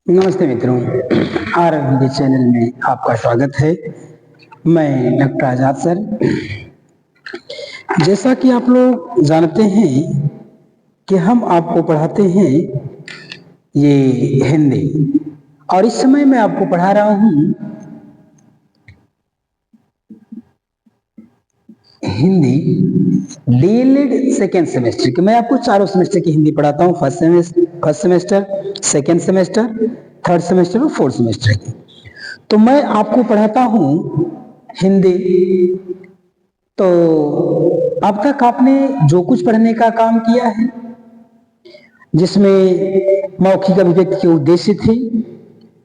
नमस्ते मित्रों, are Hindi channel में आपका स्वागत है। मैं डॉक्टर आजाद सर। जैसा कि आप लोग जानते हैं कि हम आपको पढ़ाते हैं ये हिंदी, और इस समय मैं आपको पढ़ा रहा हूँ हिंदी डीएलएड सेकेंड सेमेस्टर की। मैं आपको चारों सेमेस्टर की हिंदी पढ़ाता हूँ, first semester, second semester, third semester और फोर्थ सेमेस्टर की। तो मैं आपको पढ़ाता हूँ हिंदी। तो अब तक आपने जो कुछ पढ़ने का काम किया है, जिसमें मौखिक अभिव्यक्ति के उद्देश्य थे,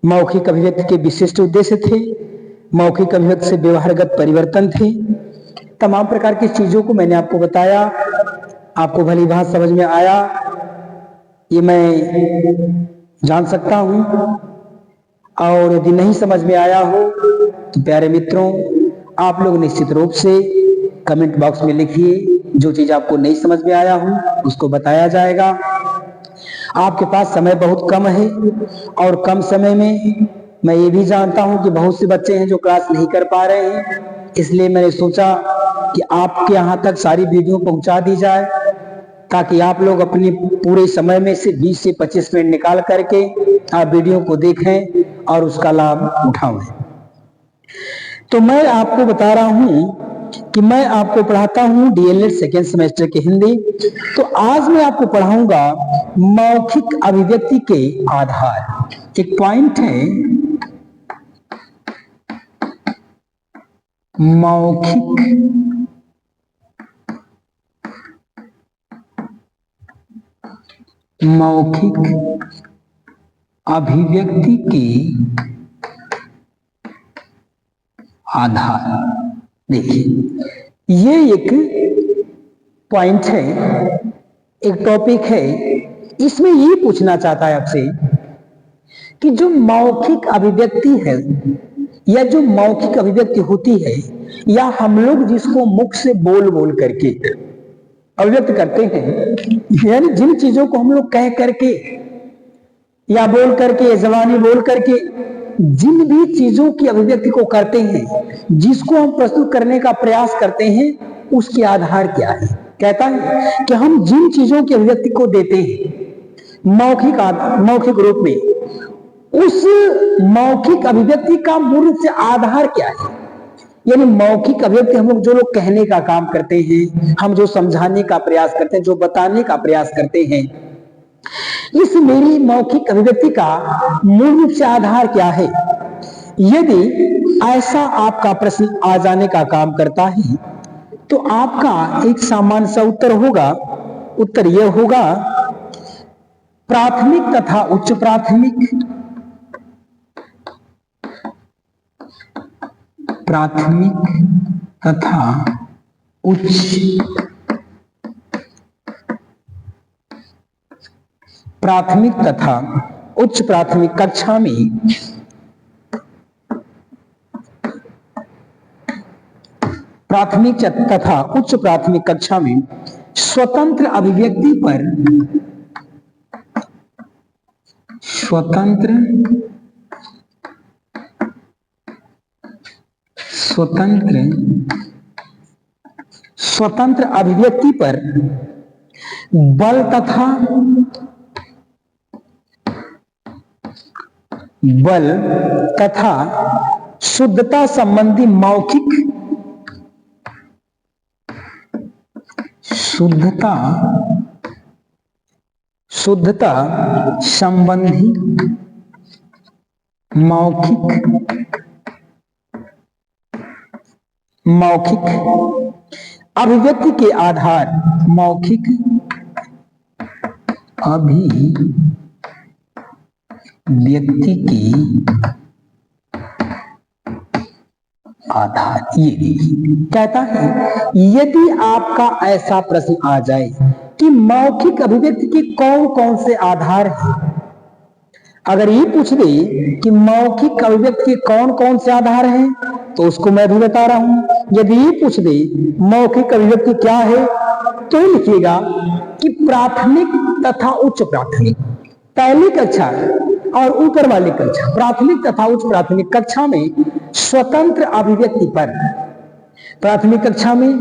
मौखिक अभिव्यक्ति के विशिष्ट उद्देश्य थे, मौखिक अभिव्यक्ति से व्यवहारगत परिवर्तन थे, तमाम प्रकार की चीजों को मैंने आपको बताया। आपको भली भांति समझ में आया, ये मैं जान सकता हूं। और यदि नहीं समझ में आया हो तो प्यारे मित्रों, आप लोग निश्चित रूप से कमेंट बॉक्स में लिखिए। जो चीज आपको नहीं समझ में आया हो उसको बताया जाएगा। आपके पास समय बहुत कम है, और कम समय में मैं ये भी जानता हूं कि बहुत से बच्चे हैं जो क्लास नहीं कर पा रहे हैं। इसलिए मैंने सोचा कि आपके यहां तक सारी वीडियो पहुंचा दी जाए, ताकि आप लोग अपने पूरे समय में से 20 से 25 मिनट निकाल करके आप वीडियो को देखें और उसका लाभ उठाएं। तो मैं आपको बता रहा हूं कि मैं आपको पढ़ाता हूं डीएलएड सेकेंड सेमेस्टर की हिंदी। तो आज मैं आपको पढ़ाऊंगा मौखिक अभिव्यक्ति के आधार। एक पॉइंट है मौखिक अभिव्यक्ति के आधार। देखिए, ये एक पॉइंट है, एक टॉपिक है। इसमें ये पूछना चाहता है आपसे कि जो मौखिक अभिव्यक्ति है, या जो मौखिक अभिव्यक्ति होती है, या हम लोग जिसको मुख से बोल बोल करके अभिव्यक्त करते हैं, यानी जिन चीजों को हम लोग कह करके या बोल करके या जबानी बोल करके जिन भी चीजों की अभिव्यक्ति को करते हैं, जिसको हम प्रस्तुत करने का प्रयास करते हैं, उसके आधार क्या है। कहता है कि हम जिन चीजों की अभिव्यक्ति को देते हैं मौखिक रूप में, उस मौखिक अभिव्यक्ति का मूल रूप से आधार क्या है। यानी मौखिक अभिव्यक्ति हम लोग जो लोग कहने का काम करते हैं, हम जो समझाने का प्रयास करते हैं, जो बताने का प्रयास करते हैं, इस मेरी मौखिक अभिव्यक्ति का मूल रूप से आधार क्या है। यदि ऐसा आपका प्रश्न आ जाने का काम करता है, तो आपका एक सामान्य सा उत्तर होगा। उत्तर यह होगा, प्राथमिक तथा उच्च प्राथमिक, प्राथमिक तथा उच्च प्राथमिक तथा उच्च प्राथमिक कक्षा में प्राथमिक तथा उच्च प्राथमिक कक्षा में स्वतंत्र अभिव्यक्ति पर स्वतंत्र अभिव्यक्ति पर बल तथा शुद्धता संबंधी शुद्धता संबंधी मौखिक अभिव्यक्ति के आधार, मौखिक अभिव्यक्ति के आधार। ये कहता है, यदि आपका ऐसा प्रश्न आ जाए कि मौखिक अभिव्यक्ति के कौन कौन से आधार हैं, अगर ये पूछ दे कि मौखिक अभिव्यक्ति के कौन कौन से आधार हैं, तो उसको मैं भी बता रहा हूं। यदि ये पूछ दे मौखिक अभिव्यक्ति क्या है, तो लिखिएगा कि प्राथमिक तथा उच्च प्राथमिक। पहली कक्षा और ऊपर वाली कक्षा, प्राथमिक तथा उच्च प्राथमिक कक्षा में स्वतंत्र अभिव्यक्ति पर, प्राथमिक कक्षा में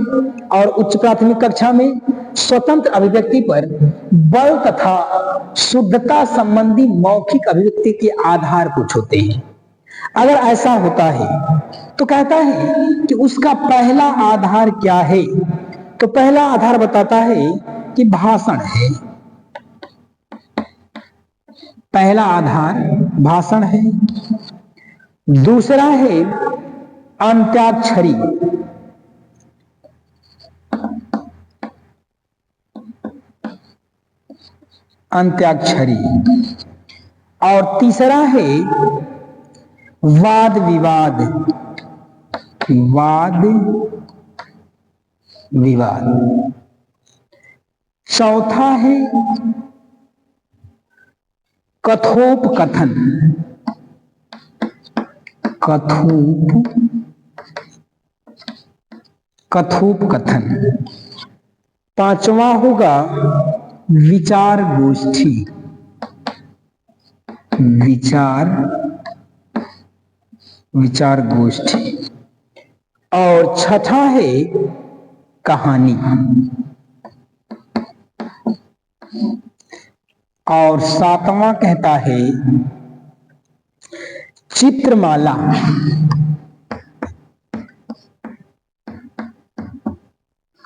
और उच्च प्राथमिक कक्षा में स्वतंत्र अभिव्यक्ति पर बल तथा शुद्धता संबंधी मौखिक अभिव्यक्ति के आधार कुछ होते हैं। अगर ऐसा होता है तो कहता है कि उसका पहला आधार क्या है, तो पहला आधार बताता है कि भाषण है। पहला आधार भाषण है। दूसरा है अंत्याक्षरी, अंत्याक्षरी। और तीसरा है वाद विवाद, वाद विवाद। चौथा है कथोपकथन, कथोपकथन। पांचवा होगा विचार गोष्ठी, विचार गोष्ठी। और छठा है कहानी। और सातवां कहता है चित्रमाला।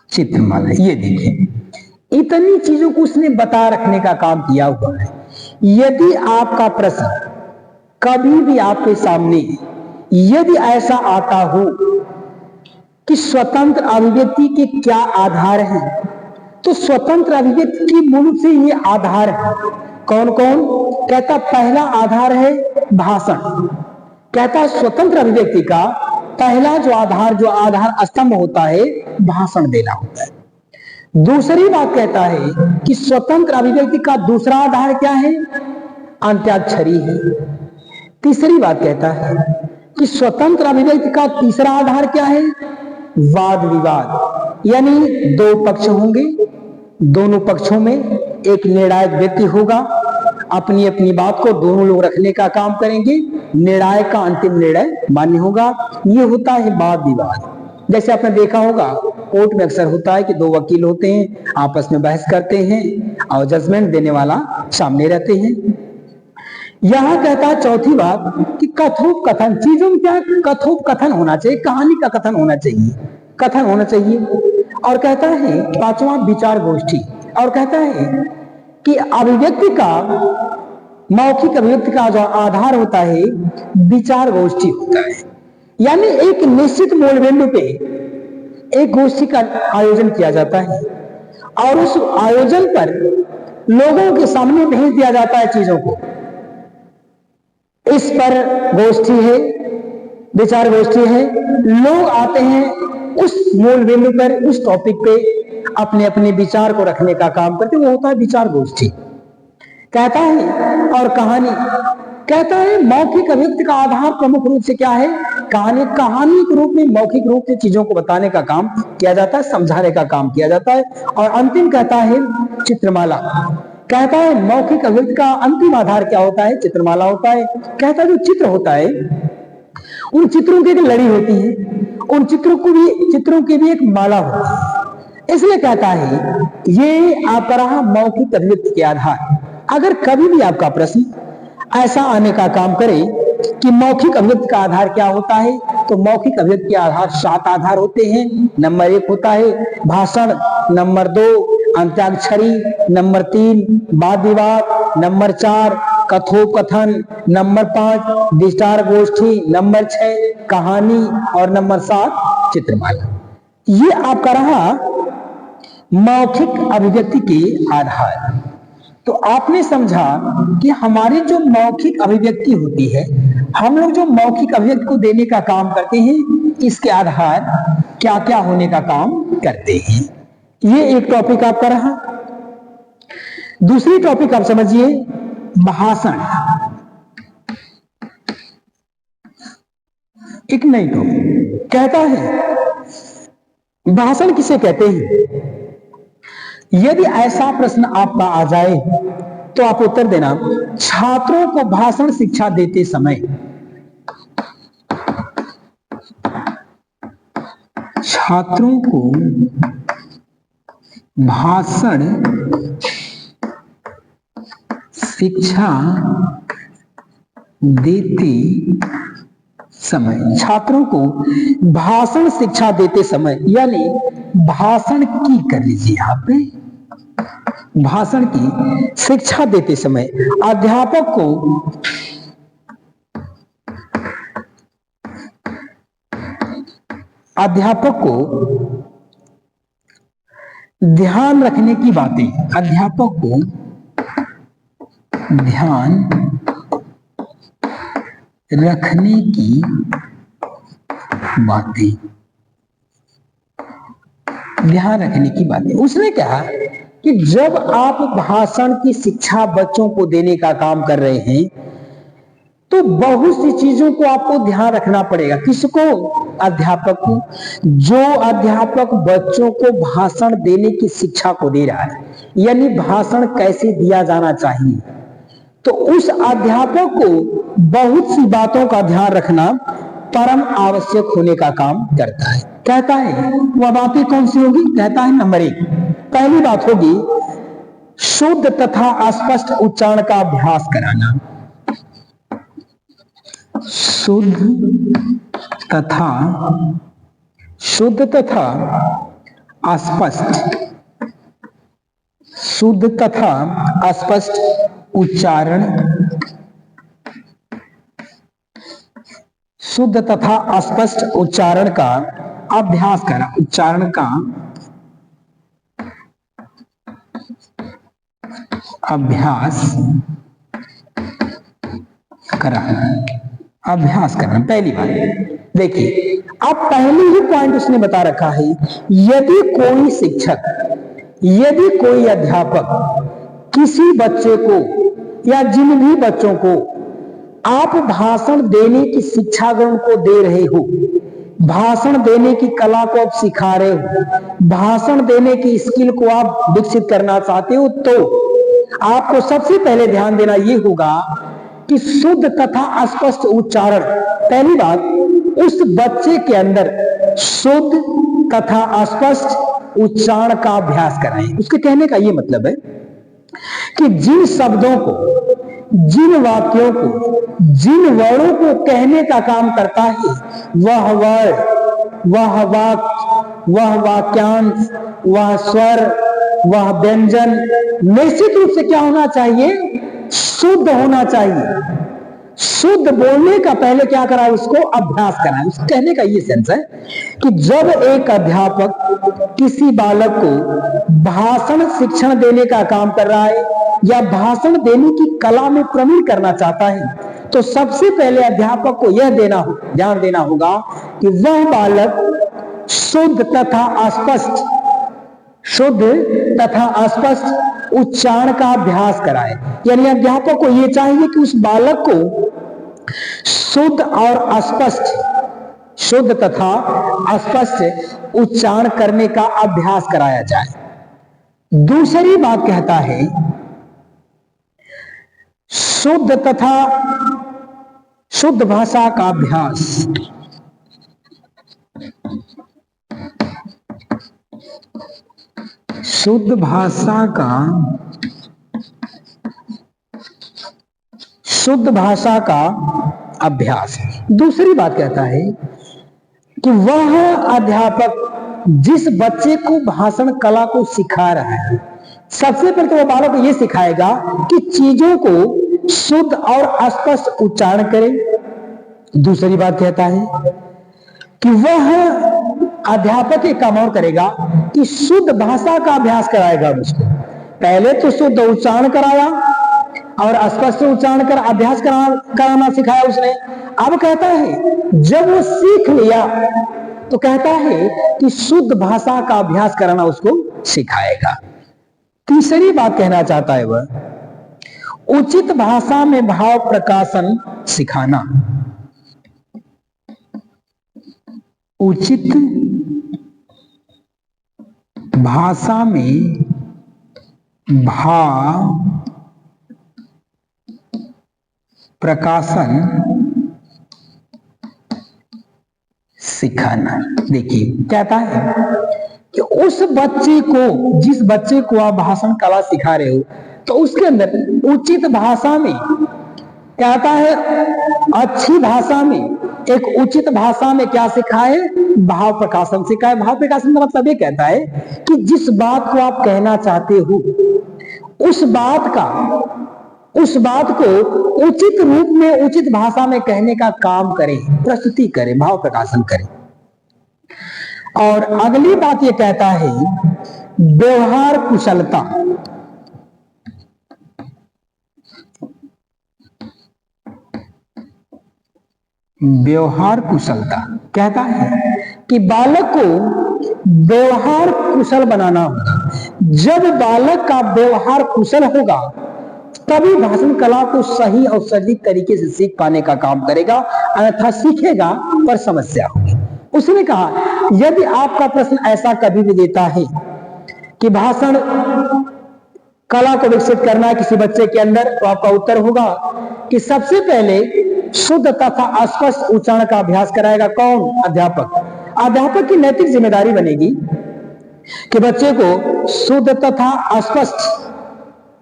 चित्रमाला, ये देखिए इतनी चीजों को उसने बता रखने का काम किया हुआ है। यदि आपका प्रश्न कभी भी आपके सामने यदि ऐसा आता हो कि स्वतंत्र अभिव्यक्ति के क्या आधार हैं, तो स्वतंत्र अभिव्यक्ति की मूल से ये आधार है। कौन कौन? कहता पहला आधार है भाषण। कहता स्वतंत्र अभिव्यक्ति का पहला जो आधार स्तंभ होता है भाषण देना होता है। दूसरी बात कहता है कि स्वतंत्र अभिव्यक्ति का दूसरा आधार क्या है? अंत्याक्षरी है। तीसरी बात कहता है कि स्वतंत्र अभिव्यक्ति का तीसरा आधार क्या है? वाद विवाद, यानी दो पक्ष होंगे, दोनों पक्षों में एक निर्णायक व्यक्ति होगा, अपनी अपनी बात को दोनों लोग रखने का काम करेंगे, निर्णायक का अंतिम निर्णय मान्य होगा। ये होता है वाद विवाद। जैसे आपने देखा होगा कोर्ट में अक्सर होता है कि दो वकील होते हैं, आपस में बहस करते हैं और जजमेंट देने वाला सामने रहते हैं। यहां कहता है चौथी बात कि कथोपकथन। चीजों में क्या कथोपकथन होना चाहिए, कहानी का कथन होना चाहिए, कथन होना चाहिए। और कहता है पांचवा विचार गोष्ठी। और कहता है कि अभिव्यक्ति का, मौखिक अभिव्यक्ति का जो आधार होता है विचार गोष्ठी होता है। यानी एक निश्चित मूल बिंदु पे एक गोष्ठी का आयोजन किया जाता है और उस आयोजन पर लोगों के सामने भेज दिया जाता है चीजों को। इस पर गोष्ठी है, विचार गोष्ठी है, लोग आते हैं उस मूल बिंदु पर, उस टॉपिक पे अपने अपने विचार को रखने का काम करते, वो होता है विचार गोष्ठी। कहता है और कहानी। कहता है मौखिक अभिव्यक्ति का आधार प्रमुख रूप से क्या है? कहानी। कहानी के रूप में मौखिक रूप से चीजों को बताने का काम किया जाता है, समझाने का काम किया जाता है। और अंतिम कहता है चित्रमाला। कहता है मौखिक अभिव्यक्ति का अंतिम आधार क्या होता है? चित्रमाला होता है। कहता है जो चित्र होता है उन चित्रों की एक लड़ी होती है, उन चित्रों की भी एक माला होती है। इसलिए कहता है ये आपका रहा मौखिक अभिव्यक्ति के आधार। अगर कभी भी आपका प्रश्न ऐसा आने का काम करे कि मौखिक अभिव्यक्ति का आधार क्या होता है, तो मौखिक अभिव्यक्ति के आधार 7 आधार होते हैं। नंबर 1 होता है भाषण, नंबर 2 अंत्याक्षरी, नंबर 3 वाद विवाद, नंबर 4 कथोपकथन, नंबर 5 विचार गोष्ठी, नंबर 6 कहानी और नंबर 7 चित्रमाला। ये आपका रहा मौखिक अभिव्यक्ति के आधार। तो आपने समझा कि हमारी जो मौखिक अभिव्यक्ति होती है, हम लोग जो मौखिक अभिव्यक्ति को देने का काम करते हैं, इसके आधार क्या क्या होने का काम करते हैं। ये एक टॉपिक आपका रहा। दूसरी टॉपिक आप समझिए भाषण। एक नई टॉपिक कहता है भाषण किसे कहते हैं। यदि ऐसा प्रश्न आपका आ जाए तो आप उत्तर देना, छात्रों को भाषण शिक्षा देते समय, छात्रों को भाषण शिक्षा देते समय, छात्रों को भाषण शिक्षा देते समय, यानी भाषण की कर लीजिए यहां पे, भाषण की शिक्षा देते समय अध्यापक को ध्यान रखने की बातें, अध्यापक को ध्यान रखने की बातें, ध्यान रखने की बातें। उसने कहा कि जब आप भाषण की शिक्षा बच्चों को देने का काम कर रहे हैं तो बहुत सी चीजों को आपको ध्यान रखना पड़ेगा। किसको? अध्यापक को। जो अध्यापक बच्चों को भाषण देने की शिक्षा को दे रहा है, यानी भाषण कैसे दिया जाना चाहिए, तो उस अध्यापक को बहुत सी बातों का ध्यान रखना परम आवश्यक होने का काम करता है। कहता है वह बातें कौन सी होगी? कहता है नंबर 1, पहली बात होगी शुद्ध तथा स्पष्ट उच्चारण का अभ्यास कराना। शुद्ध तथा स्पष्ट उच्चारण, शुद्ध तथा स्पष्ट उच्चारण का अभ्यास करा, उच्चारण का अभ्यास करना पहली बात। देखिए अब पहले ही पॉइंट उसने बता रखा है, यदि कोई शिक्षक, यदि कोई अध्यापक किसी बच्चे को या जिन भी बच्चों को आप भाषण देने की शिक्षा उनको दे रहे हो, भाषण देने की कला को आप सिखा रहे हो, भाषण देने की स्किल को आप विकसित करना चाहते हो, तो आपको सबसे पहले ध्यान देना यह होगा कि शुद्ध तथा स्पष्ट उच्चारण। पहली बात, उस बच्चे के अंदर शुद्ध तथा स्पष्ट उच्चारण का अभ्यास कराएं। उसके कहने का यह मतलब है कि जिन शब्दों को, जिन वाक्यों को, जिन वर्णों को कहने का काम करता है, वह वर्ड, वह वाक्य, वह वाक्यांश, वह स्वर, वह व्यंजन निश्चित रूप से क्या होना चाहिए? शुद्ध होना चाहिए। शुद्ध बोलने का पहले क्या करा है? उसको अभ्यास करा है। उसके कहने का ये सेंस है कि जब एक अध्यापक किसी बालक को भाषण शिक्षण देने का काम कर रहा है या भाषण देने की कला में प्रवीण करना चाहता है, तो सबसे पहले अध्यापक को यह ध्यान देना होगा कि वह बालक शुद्ध तथा स्पष्ट उच्चारण का अभ्यास कराए। यानी अध्यापक को यह चाहिए कि उस बालक को शुद्ध और स्पष्ट, शुद्ध तथा स्पष्ट उच्चारण करने का अभ्यास कराया जाए। दूसरी बात कहता है शुद्ध भाषा का अभ्यास। शुद्ध भाषा का अभ्यास। दूसरी बात कहता है कि वह अध्यापक जिस बच्चे को भाषण कला को सिखा रहा है, सबसे पहले तो वह बालक को यह सिखाएगा कि चीजों को शुद्ध और स्पष्ट उच्चारण करे। दूसरी बात कहता है कि वह अध्यापक एक काम और करेगा कि शुद्ध भाषा का अभ्यास कराएगा उसको। पहले तो शुद्ध उच्चारण कराया और स्पष्ट उच्चारण कर अभ्यास कराना सिखाया उसने। अब कहता है जब वो सीख लिया तो कहता है कि शुद्ध भाषा का अभ्यास कराना उसको सिखाएगा। तीसरी बात कहना चाहता है वह उचित भाषा में भाव प्रकाशन सिखाना। उचित भाषा में भाव प्रकाशन सिखाना। देखिए कहता है कि उस बच्चे को, जिस बच्चे को आप भाषण कला सिखा रहे हो, तो उसके अंदर उचित भाषा में, कहता है अच्छी भाषा में, एक उचित भाषा में क्या सिखाए, भाव प्रकाशन सिखाए। भाव प्रकाशन का मतलब ये कहता है कि जिस बात को आप कहना चाहते हो उस बात को उचित रूप में, उचित भाषा में कहने का काम करें, प्रस्तुति करें, भाव प्रकाशन करें। और अगली बात ये कहता है व्यवहार कुशलता। व्यवहार कुशलता कहता है कि बालक को व्यवहार कुशल बनाना होगा। जब बालक का व्यवहार कुशल होगा तभी भाषण कला को सही और सटीक तरीके से सीख पाने का काम करेगा, अन्यथा सीखेगा पर समस्या होगी। उसने कहा यदि आपका प्रश्न ऐसा कभी भी देता है कि भाषण कला को विकसित करना है किसी बच्चे के अंदर, तो आपका उत्तर होगा कि सबसे पहले शुद्ध तथा स्पष्ट उच्चारण का अभ्यास कराएगा कौन? अध्यापक। अध्यापक की नैतिक जिम्मेदारी बनेगी कि बच्चे को शुद्ध तथा स्पष्ट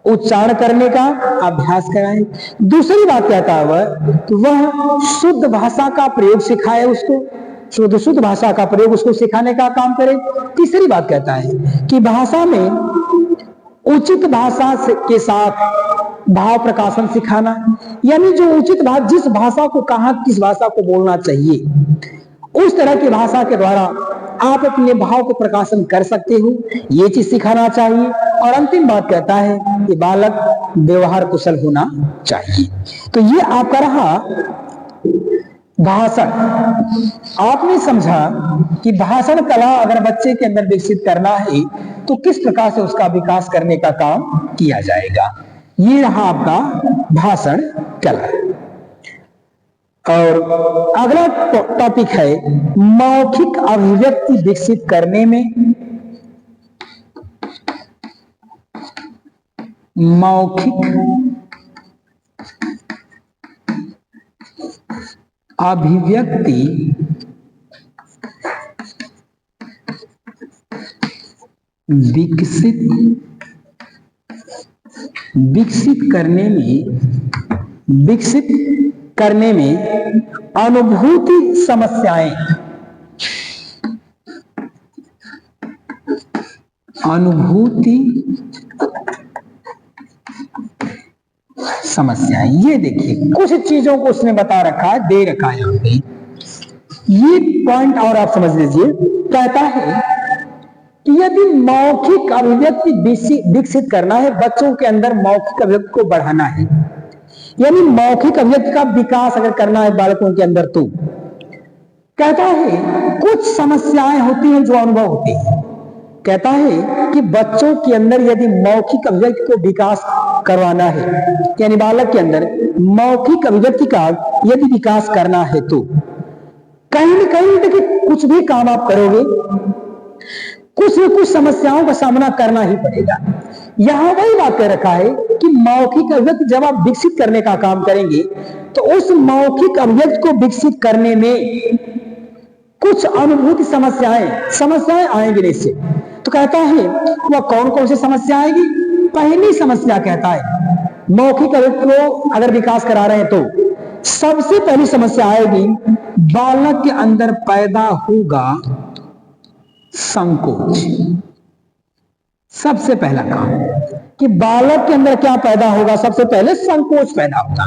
उच्चारण करने का अभ्यास कराए। दूसरी बात कहता है वह शुद्ध भाषा का प्रयोग सिखाए, उसको शुद्ध भाषा का प्रयोग उसको सिखाने का काम करे। तीसरी बात कहता है कि भाषा में उचित भाषा के साथ भाव प्रकाशन सिखाना, यानी जो उचित भाषा, जिस भाषा को कहां किस भाषा को बोलना चाहिए उस तरह की भाषा के द्वारा आप अपने भाव को प्रकाशन कर सकते हो, ये चीज सिखाना चाहिए। और अंतिम बात कहता है कि बालक व्यवहार कुशल होना चाहिए। तो ये आपका रहा भाषण। आपने समझा कि भाषण कला अगर बच्चे के अंदर विकसित करना है तो किस प्रकार से उसका विकास करने का काम किया जाएगा। ये रहा आपका भाषण कला। और अगला टॉपिक है मौखिक अभिव्यक्ति विकसित करने में, मौखिक अभिव्यक्ति विकसित करने में अनुभूति समस्याएं, ये देखिए कुछ चीजों को उसने बता रखा है, दे रखा है यहाँ पे। ये पॉइंट और आप समझ लीजिए। कहता है कि यदि मौखिक अभिव्यक्ति विकसित करना है, बच्चों के अंदर मौखिक अभिव्यक्ति को बढ़ाना है, यानी मौखिक अभिव्यक्ति का विकास अगर करना है बालकों के अंदर, तो कहता है कुछ समस्याएं होती हैं जो अनुभव होती है। कहता है कि बच्चों के अंदर यदि मौखिक अभिव्यक्ति को विकास करवाना है, यानी बालक के अंदर मौखिक अभिव्यक्ति का यदि विकास करना है, तो कहीं न कहीं देखिए कुछ भी काम आप करोगे कुछ न कुछ समस्याओं का सामना करना ही पड़ेगा। यहां वही बात कह रखा है कि मौखिक अभिव्यक्ति जब आप विकसित करने का काम करेंगे तो उस मौखिक अभिव्यक्ति को विकसित करने में कुछ अनुभूति समस्याएं आएंगी निश्चित। तो कहता है वह कौन कौन सी समस्या आएगी। पहली समस्या कहता है मौखिक अभिव्यक्ति को अगर विकास करा रहे हैं तो सबसे पहली समस्या आएगी, बालक के अंदर पैदा होगा संकोच। सबसे पहला काम कि बालक के अंदर क्या पैदा होगा, सबसे पहले संकोच पैदा होगा।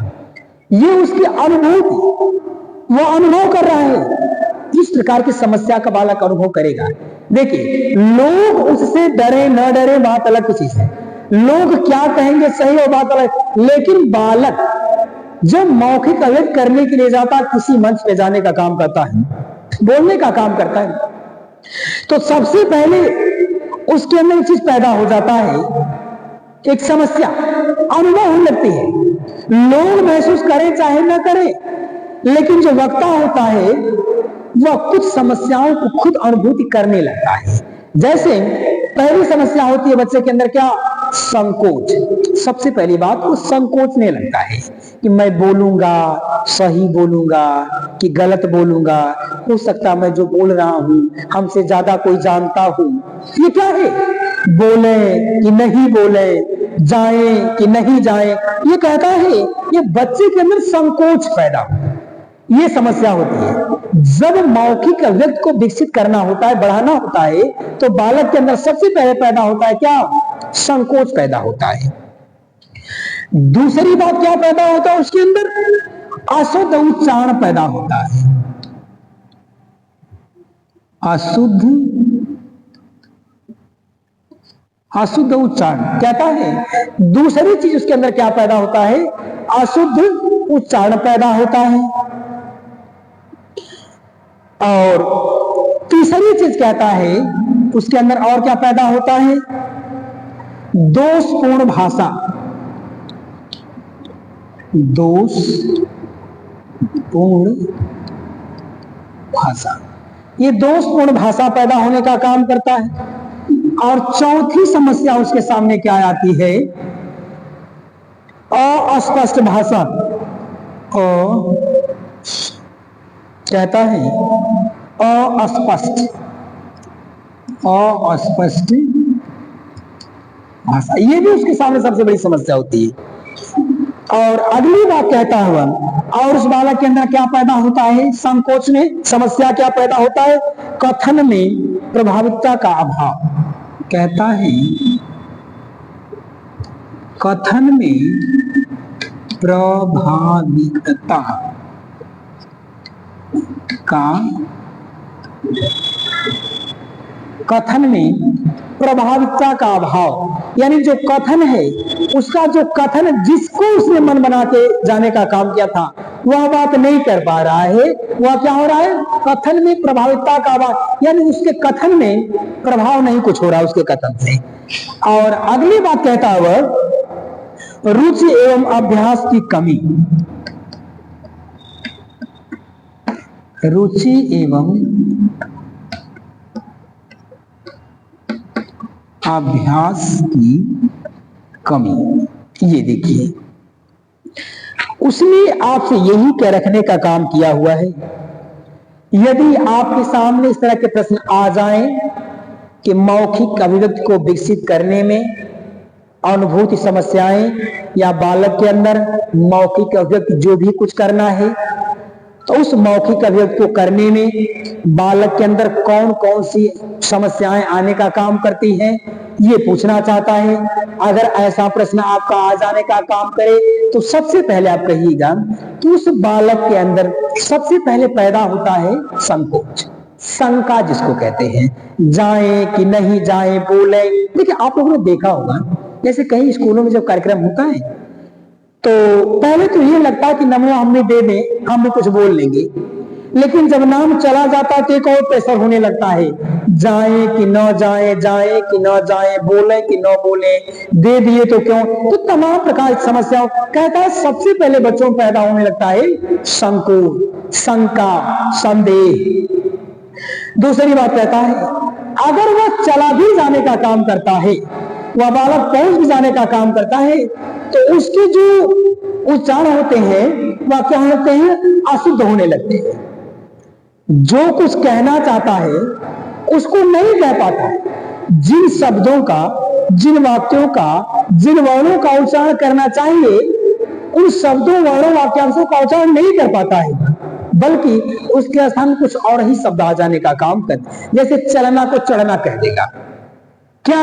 ये उसकी अनुभूति, वो अनुभव कर रहा है, इस प्रकार की समस्या का बालक अनुभव करेगा। देखिए लोग उससे डरे न डरे बात अलग चीज है, लोग क्या कहेंगे सही और बात अलग, लेकिन बालक जब मौखिक अभिव्यक्ति करने के लिए जाता, किसी मंच पे जाने का काम करता है, बोलने का काम करता है, तो सबसे पहले उसके अंदर एक चीज पैदा हो जाता है, एक समस्या अनुभव होने लगती है। लोग महसूस करें चाहे न करें, लेकिन जो वक्ता होता है वह कुछ समस्याओं को खुद अनुभूति करने लगता है। जैसे पहली समस्या होती है बच्चे के अंदर क्या, संकोच। सबसे पहली बात वो संकोचने लगता है कि मैं बोलूंगा, सही बोलूंगा कि गलत बोलूंगा, हो सकता मैं जो बोल रहा हूं हमसे ज्यादा कोई जानता हूं। ये क्या है, बोले कि नहीं बोले, जाए कि नहीं जाए, ये कहता है ये बच्चे के अंदर संकोच पैदा हो, ये समस्या होती है। जब मौखिक अभिव्यक्ति को विकसित करना होता है, बढ़ाना होता है, तो बालक के अंदर सबसे पहले पैदा होता है क्या, संकोच पैदा होता है। दूसरी बात क्या पैदा होता है उसके अंदर, अशुद्ध उच्चारण पैदा होता है। अशुद्ध उच्चारण कहता है। दूसरी चीज उसके अंदर क्या पैदा होता है, अशुद्ध उच्चारण पैदा होता है। और तीसरी चीज कहता है उसके अंदर और क्या पैदा होता है, दोषपूर्ण भाषा। दोषपूर्ण भाषा, ये दोषपूर्ण भाषा पैदा होने का काम करता है। और चौथी समस्या उसके सामने क्या आती है, अस्पष्ट भाषा। कहता है अस्पष्ट भाषा, ये भी उसके सामने सबसे बड़ी समस्या होती है। और अगली बात कहता हुआ, और उस बालक के अंदर क्या पैदा होता है, संकोच में समस्या क्या पैदा होता है, कथन में प्रभाविकता का अभाव। कहता है कथन में प्रभाविकता का, कथन में प्रभाविकता का अभाव, यानी जो कथन है उसका, जो कथन जिसको उसने मन बना के जाने का काम किया था वह बात नहीं कर पा रहा है, वह क्या हो रहा है, कथन में प्रभाविकता का अभाव, यानी उसके कथन में प्रभाव नहीं कुछ हो रहा उसके कथन से। और अगली बात कहता है वह रुचि एवं अभ्यास की कमी। रुचि एवं अभ्यास की कमी, ये देखिए उसने आपसे यही कह रखने का काम किया हुआ है। यदि आपके सामने इस तरह के प्रश्न आ जाएं कि मौखिक अभिव्यक्ति को विकसित करने में अनुभूति समस्याएं, या बालक के अंदर मौखिक अभिव्यक्ति जो भी कुछ करना है, तो उस मौखिक अभिव्यक्ति को करने में बालक के अंदर कौन कौन सी समस्याएं आने का काम करती हैं, ये पूछना चाहता है। अगर ऐसा प्रश्न आपका आ जाने का काम करे तो सबसे पहले आप कहिएगा कि उस बालक के अंदर सबसे पहले पैदा होता है संकोच, शंका जिसको कहते हैं, जाए कि नहीं जाए, बोले। देखिए आप लोगों ने देखा होगा जैसे कई स्कूलों में जब कार्यक्रम होता है तो पहले तो ये लगता है कि नमूना हमने दे दें, हम भी कुछ बोल लेंगे, लेकिन जब नाम चला जाता है तो एक और प्रेशर होने लगता है, जाए कि न जाए, जाए कि न जाए, बोले कि न बोले, दे दिए तो क्यों, तो तमाम प्रकार की समस्याओं। कहता है सबसे पहले बच्चों में पैदा होने लगता है संकोच, शंका, संदेह। दूसरी बात कहता है अगर वह चला भी जाने का काम करता है, वह बालक पहुंच भी जाने का काम करता है, तो उसके जो उच्चारण होते हैं वह क्या होते हैं, अशुद्ध होने लगते हैं। जो कुछ कहना चाहता है उसको नहीं कह पाता। जिन शब्दों का, जिन वाक्यों का, जिन वर्णों का उच्चारण करना चाहिए उन शब्दों, वर्णों, वाक्यांशों का उच्चारण नहीं कर पाता है, बल्कि उसके स्थान कुछ और ही शब्द आ जाने का काम करते। जैसे चलना को चढ़ना कह देगा, क्या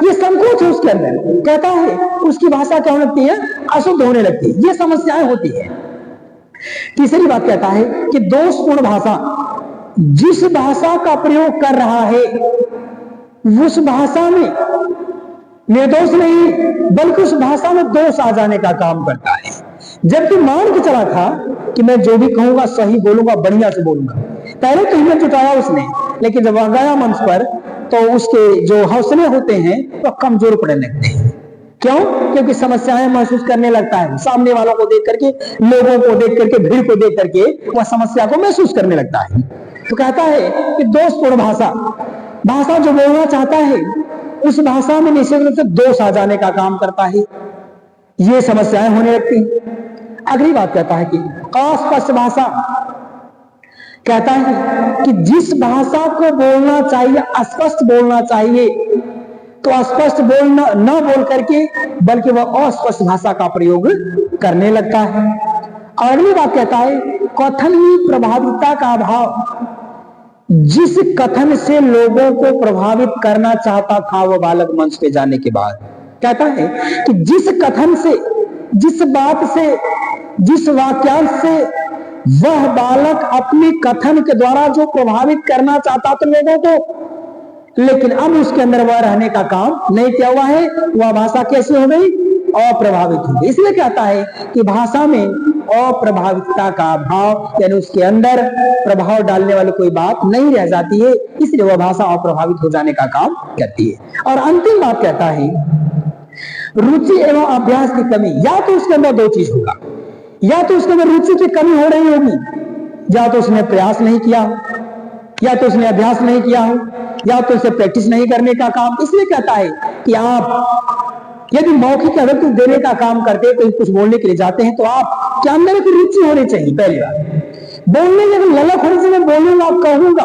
ये संकोच है उसके अंदर। कहता है उसकी भाषा क्या होने लगती है, अशुद्ध होने लगती है, ये समस्याएं होती है। तीसरी बात कहता है कि दोषपूर्ण भाषा, जिस भाषा का प्रयोग कर रहा है उस भाषा में निर्दोष नहीं बल्कि उस भाषा में दोष आ जाने का काम करता है। जबकि मान के चला था कि मैं जो भी कहूंगा सही बोलूंगा, बढ़िया से बोलूंगा, पहले तो हिम्मत जुटाया उसने, लेकिन जब वह गया मंच पर तो उसके जो हौसले होते हैं वह कमजोर पड़ने लगते हैं। क्यों? क्योंकि समस्याएं महसूस करने लगता है, सामने वालों को देख करके, लोगों को देख करके, भीड़ को देख करके वह समस्या को महसूस करने लगता है। तो कहता है कि दोषपूर्ण भाषा, भाषा जो बोलना चाहता है उस भाषा में निश्चित रूप से दोष आ जाने का काम करता है, ये समस्याएं होने लगती हैं। अगली बात कहता है कि अस्पष्ट भाषा, कहता है कि जिस भाषा को बोलना चाहिए, स्पष्ट बोलना चाहिए, तो स्पष्ट बोलना न बोल करके बल्कि वह अस्पष्ट भाषा का प्रयोग करने लगता है। और अगली बात कहता है कथन की प्रभाविता का अभाव, जिस कथन से लोगों को प्रभावित करना चाहता था वह बालक मंच पे जाने के बाद, कहता है कि जिस कथन से, जिस बात से, जिस वाक्यांश से वह बालक अपने कथन के द्वारा जो प्रभावित करना चाहता था लोगों को, लेकिन अब उसके अंदर वह रहने का काम नहीं किया हुआ है, वह भाषा कैसी हो गई? अप्रभावित हो गई। इसलिए कहता है कि भाषा में अप्रभावितता का अभाव, यानी उसके अंदर प्रभाव डालने वाली कोई बात नहीं रह जाती है, इसलिए वह भाषा अप्रभावित हो जाने का काम करती है। और अंतिम बात कहता है रुचि एवं अभ्यास की कमी, या तो उसके अंदर दो चीज होगा, या तो उसके अंदर रुचि की कमी हो रही होगी, या तो उसने प्रयास नहीं किया, या तो उसने अभ्यास नहीं किया हो, या तो उसे प्रैक्टिस नहीं करने का काम। इसलिए कहता है कि आप यदि मौखिक अभिव्यक्ति देने का काम करते हैं, तो कुछ बोलने के लिए जाते हैं, तो आप के अंदर एक रुचि होनी चाहिए। पहली बात, बोलने में अगर ललक होने से मैं बोलूंगा, कहूंगा,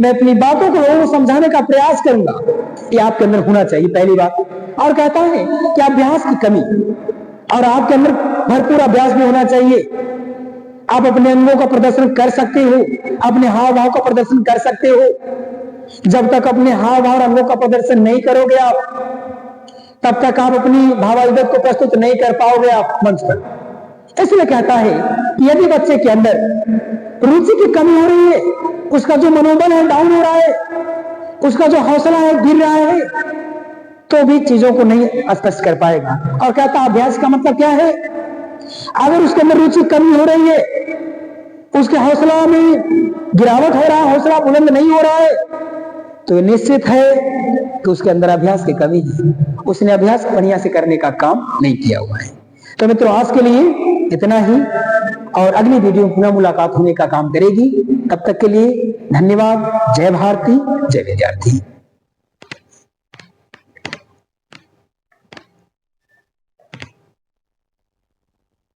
मैं अपनी बातों को लोगों को समझाने का प्रयास करूंगा, ये आपके अंदर होना चाहिए, पहली बात। और कहता है कि अभ्यास की कमी, और आपके अंदर भरपूर अभ्यास भी होना चाहिए। आप अपने अंगों का प्रदर्शन कर सकते हो, अपने हाव भाव का प्रदर्शन कर सकते हो। जब तक अपने हाव भाव अंगों का प्रदर्शन नहीं करोगे आप, तब तक आप अपनी भावाभिव्यक्ति को प्रस्तुत नहीं कर पाओगे आप मंच पर। इसलिए कहता है कि यदि बच्चे के अंदर रुचि की कमी हो रही है, उसका जो मनोबल है डाउन हो रहा है, उसका जो हौसला है गिर रहा है, तो भी चीजों को नहीं स्पष्ट कर पाएगा। और कहता है अभ्यास का मतलब क्या है? अगर उसके अंदर रुचि कमी हो रही है, उसके हौसला में गिरावट हो रहा है, हौसला बुलंद नहीं हो रहा है, तो निश्चित है कि उसके अंदर अभ्यास की कमी है, उसने अभ्यास बढ़िया से करने का काम नहीं किया हुआ है। तो मित्रों, आज के लिए इतना ही, और अगली वीडियो में पुनः मुलाकात होने का काम करेगी। तब तक के लिए धन्यवाद। जय भारती, जय विद्यार्थी।